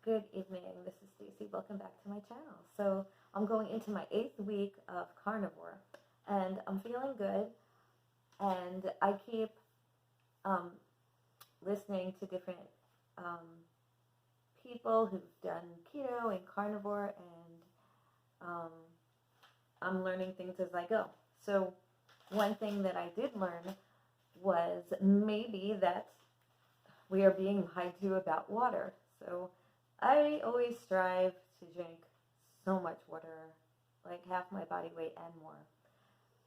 Good evening. This is Stacy. Welcome back to my channel. So I'm going into my 8th week of carnivore, and I'm feeling good. And I keep listening to different people who've done keto and carnivore, and I'm learning things as I go. So one thing that I did learn was maybe that we are being lied to about water. So I always strive to drink so much water, like half my body weight and more.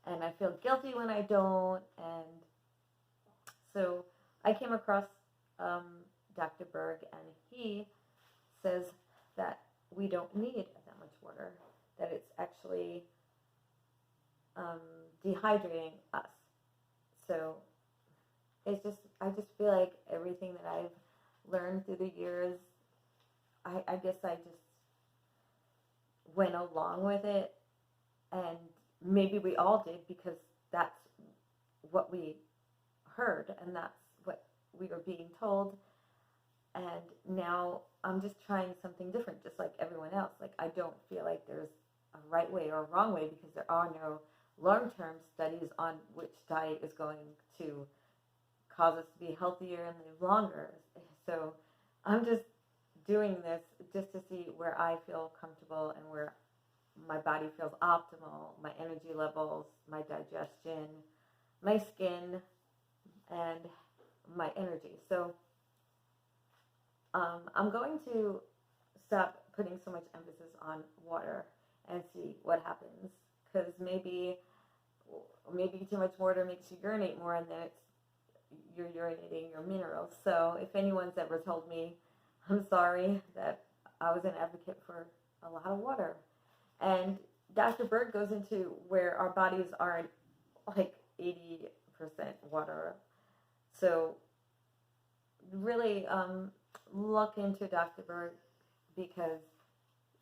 And I feel guilty when I don't. And so I came across Dr. Berg, and he says that we don't need that much water, that it's actually dehydrating us. So I just feel like everything that I've learned through the years, I guess I just went along with it, and maybe we all did because that's what we heard and that's what we were being told. And now I'm just trying something different, just like everyone else. Like, I don't feel like there's a right way or a wrong way because there are no long-term studies on which diet is going to cause us to be healthier and live longer. So I'm just doing this just to see where I feel comfortable and where my body feels optimal, my energy levels, my digestion, my skin, and my energy. So I'm going to stop putting so much emphasis on water and see what happens, because maybe too much water makes you urinate more, and then you're urinating your minerals. So if anyone's ever told me, I'm sorry that I was an advocate for a lot of water. And Dr. Berg goes into where our bodies are like 80% water. So really look into Dr. Berg, because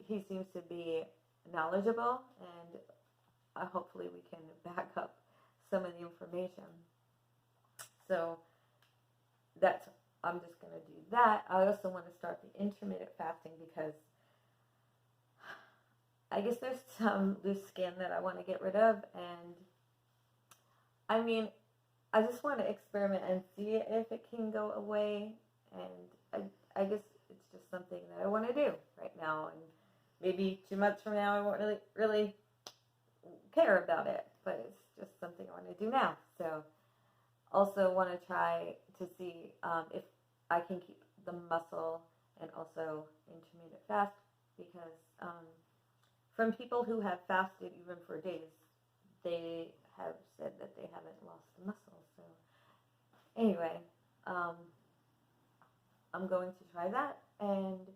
he seems to be knowledgeable, and hopefully we can back up some of the information. So I'm just going to do that. I also want to start the intermittent fasting because I guess there's some loose skin that I want to get rid of. And I mean, I just want to experiment and see if it can go away. And I guess it's just something that I want to do right now. And maybe 2 months from now, I won't really care about it. But it's just something I want to do now. So also want to try to see if I can keep the muscle and also intermittent fast, because from people who have fasted even for days, they have said that they haven't lost the muscle. So anyway, I'm going to try that, and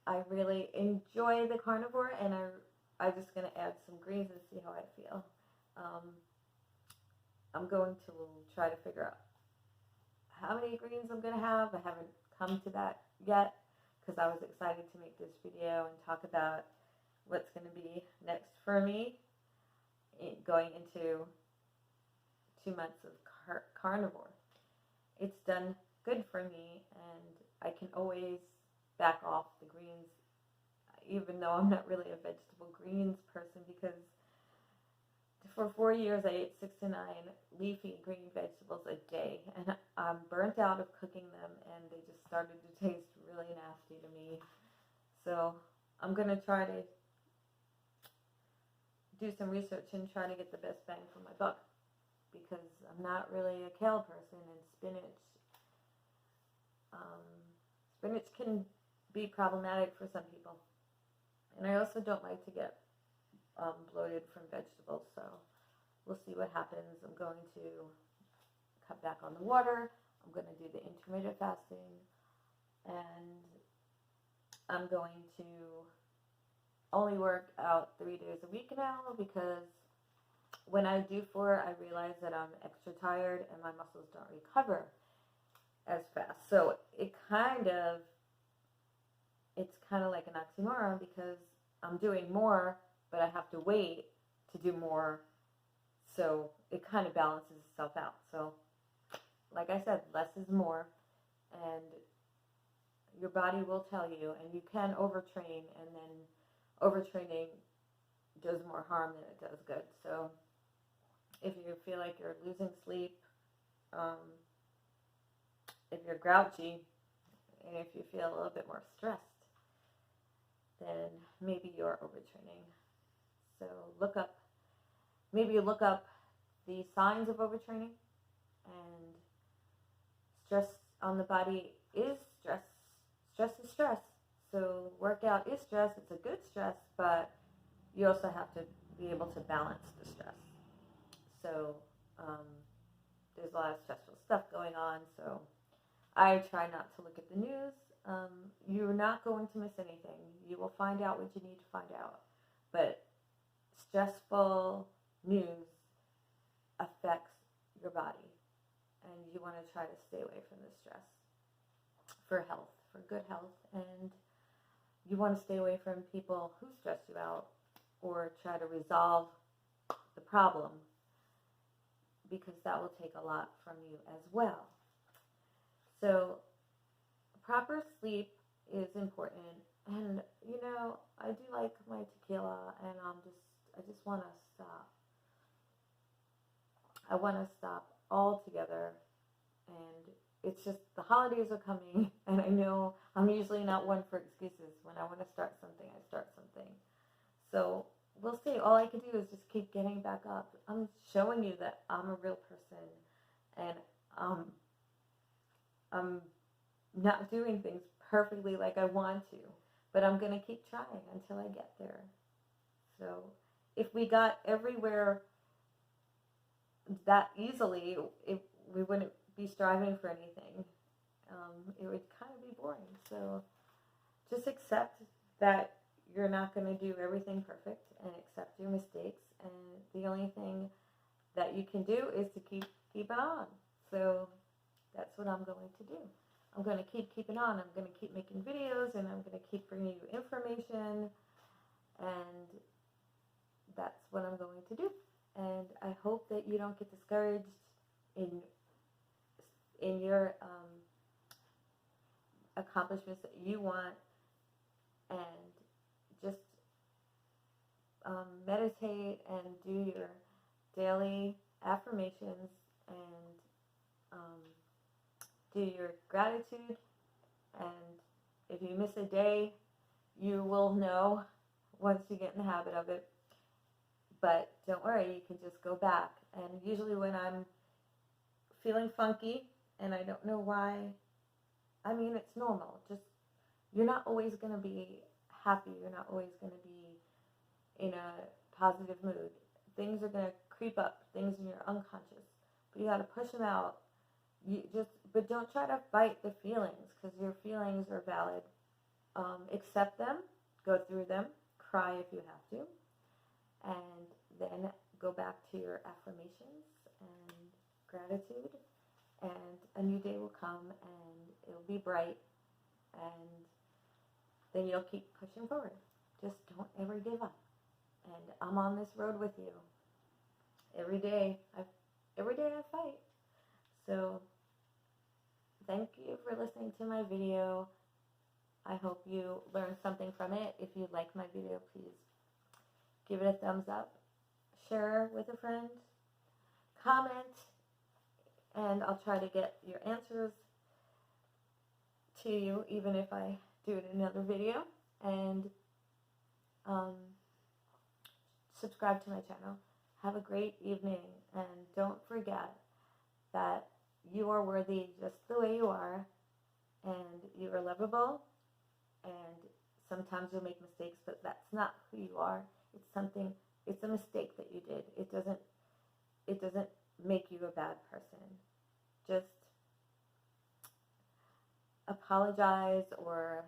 I really enjoy the carnivore, and I'm just going to add some greens and see how I feel. I'm going to try to figure out how many greens I'm going to have. I haven't come to that yet because I was excited to make this video and talk about what's going to be next for me going into 2 months of carnivore. It's done good for me, and I can always back off the greens, even though I'm not really a vegetable greens person, because for 4 years, I ate 6 to 9 leafy green vegetables a day, and I'm burnt out of cooking them, and they just started to taste really nasty to me. So I'm going to try to do some research and try to get the best bang for my buck, because I'm not really a kale person, and spinach can be problematic for some people. And I also don't like to get bloated from vegetables, so we'll see what happens. I'm going to cut back on the water. I'm going to do the intermittent fasting, and I'm going to only work out 3 days a week now, because when I do 4, I realize that I'm extra tired and my muscles don't recover as fast. So it's kind of like an oxymoron, because I'm doing more, but I have to wait to do more. So it kind of balances itself out. So like I said, less is more. And Your body will tell you, and you can overtrain, and then overtraining does more harm than it does good. So if you feel like you're losing sleep, if you're grouchy, and if you feel a little bit more stressed, then maybe you're overtraining. So maybe look up the signs of overtraining, and stress on the body is stress. Stress is stress. So workout is stress. It's a good stress, but you also have to be able to balance the stress. So there's a lot of stressful stuff going on. So I try not to look at the news. You're not going to miss anything. You will find out what you need to find out. But stressful news affects your body, and you want to try to stay away from the stress for health, for good health, and you want to stay away from people who stress you out or try to resolve the problem, because that will take a lot from you as well. So proper sleep is important, and you know, I do like my tequila, and I just want to stop. I want to stop altogether, and it's just the holidays are coming, and I know I'm usually not one for excuses. When I want to start something, I start something. So we'll see. All I can do is just keep getting back up. I'm showing you that I'm a real person, and I'm not doing things perfectly like I want to, but I'm going to keep trying until I get there. So if we got everywhere that easily, we wouldn't be striving for anything. It would kind of be boring. So just accept that you're not going to do everything perfect, and accept your mistakes. And the only thing that you can do is to keep it on. So that's what I'm going to do. I'm going to keep keeping on. I'm going to keep making videos, and I'm going to keep bringing you information, and that's what I'm going to do. And I hope that you don't get discouraged in your accomplishments that you want, and just meditate and do your daily affirmations, and do your gratitude. And if you miss a day, you will know once you get in the habit of it. But don't worry, you can just go back. And usually when I'm feeling funky and I don't know why, I mean, it's normal. Just, you're not always going to be happy. You're not always going to be in a positive mood. Things are going to creep up, things in your unconscious. But you got to push them out. But don't try to fight the feelings, because your feelings are valid. Accept them, go through them, cry if you have to, and then go back to your affirmations and gratitude, and a new day will come, and it'll be bright, and then you'll keep pushing forward. Just don't ever give up. And I'm on this road with you. Every day I fight. So thank you for listening to my video. I hope you learned something from it. If you like my video, please give it a thumbs up, share with a friend, comment, and I'll try to get your answers to you, even if I do it in another video. And subscribe to my channel. Have a great evening, and don't forget that you are worthy just the way you are, and you are lovable, and sometimes you'll make mistakes, but that's not who you are. It's a mistake that you did. It doesn't make you a bad person. Just apologize, or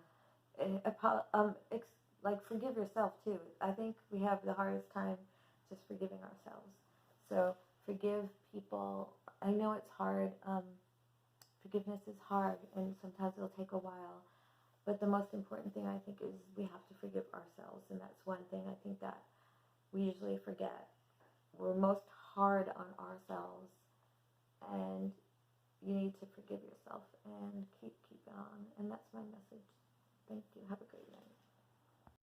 forgive yourself too. I think we have the hardest time just forgiving ourselves. So forgive people. I know it's hard. Forgiveness is hard, and sometimes it'll take a while. But the most important thing, I think, is we have to forgive ourselves. And that's one thing I think that we usually forget. We're most hard on ourselves. And you need to forgive yourself and keep on. And that's my message.